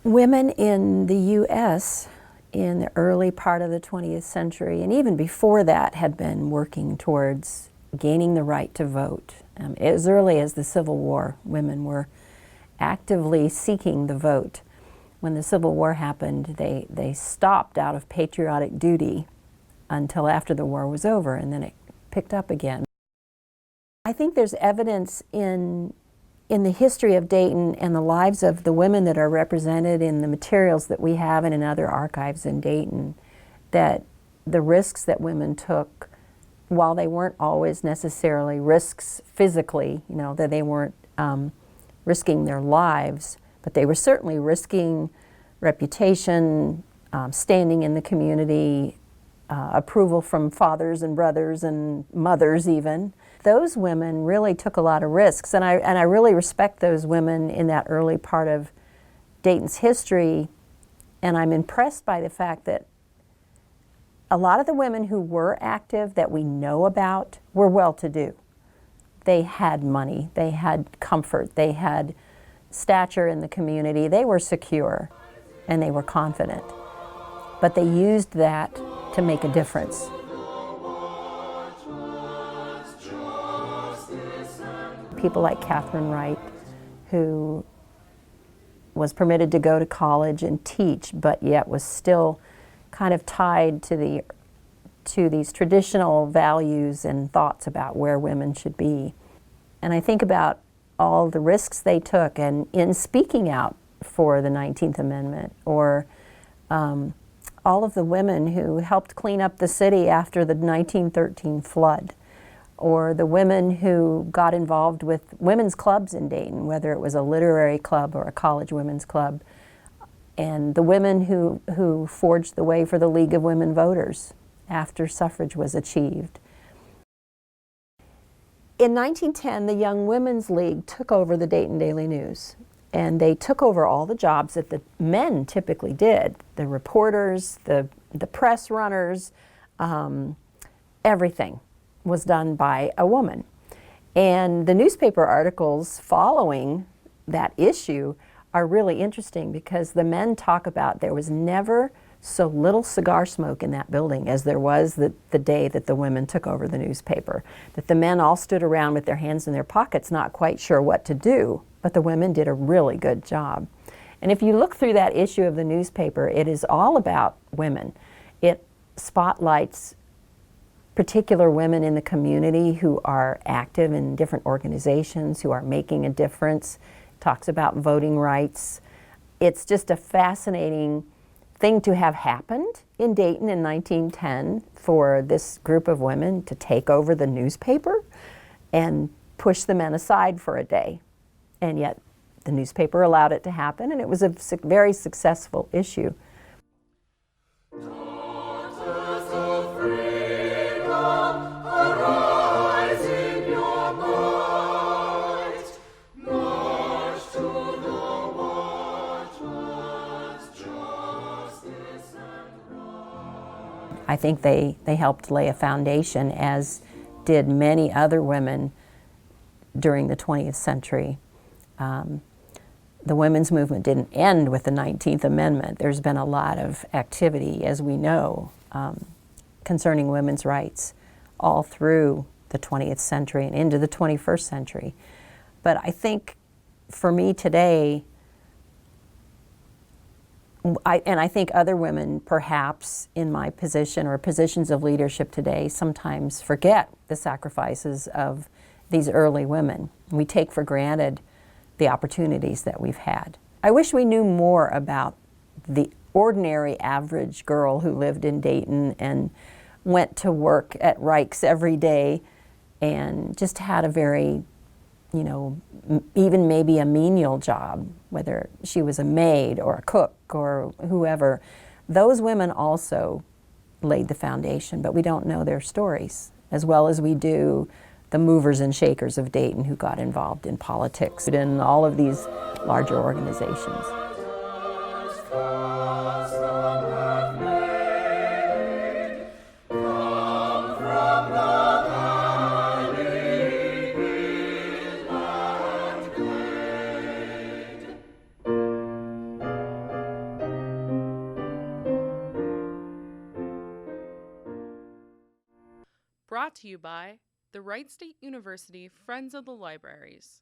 Women in the U.S. in the early part of the 20th century, and even before that, had been working towards gaining the right to vote. As early as the Civil War, women were actively seeking the vote. When the Civil War happened, they stopped out of patriotic duty until after the war was over, and then it picked up again. I think there's evidence in the history of Dayton and the lives of the women that are represented in the materials that we have and in other archives in Dayton, that the risks that women took, while they weren't always necessarily risks physically, that they weren't risking their lives, but they were certainly risking reputation, standing in the community, approval from fathers and brothers and mothers even. Those women really took a lot of risks, and I really respect those women in that early part of Dayton's history, and I'm impressed by the fact that a lot of the women who were active that we know about were well-to-do. They had money, they had comfort, they had stature in the community, they were secure, and they were confident. But they used that to make a difference. People like Catherine Wright, who was permitted to go to college and teach, but yet was still kind of tied to these traditional values and thoughts about where women should be. And I think about all the risks they took and in speaking out for the 19th Amendment, or all of the women who helped clean up the city after the 1913 flood, or the women who got involved with women's clubs in Dayton, whether it was a literary club or a college women's club, and the women who forged the way for the League of Women Voters after suffrage was achieved. In 1910, the Young Women's League took over the Dayton Daily News, and they took over all the jobs that the men typically did, the reporters, the press runners, everything was done by a woman. And the newspaper articles following that issue are really interesting because the men talk about there was never so little cigar smoke in that building as there was the day that the women took over the newspaper. That the men all stood around with their hands in their pockets, not quite sure what to do, but the women did a really good job. And if you look through that issue of the newspaper, it is all about women. It spotlights particular women in the community who are active in different organizations, who are making a difference, talks about voting rights. It's just a fascinating thing to have happened in Dayton in 1910 for this group of women to take over the newspaper and push the men aside for a day. And yet the newspaper allowed it to happen, and it was a very successful issue. I think they helped lay a foundation, as did many other women during the 20th century. The women's movement didn't end with the 19th Amendment. There's been a lot of activity, as we know, concerning women's rights all through the 20th century and into the 21st century. But I think for me today, I think other women perhaps in my position or positions of leadership today sometimes forget the sacrifices of these early women. We take for granted the opportunities that we've had. I wish we knew more about the ordinary average girl who lived in Dayton and went to work at Reich's every day and just had a very, even maybe a menial job, whether she was a maid or a cook or whoever. Those women also laid the foundation, but we don't know their stories as well as we do the movers and shakers of Dayton who got involved in politics and all of these larger organizations. Brought to you by the Wright State University Friends of the Libraries.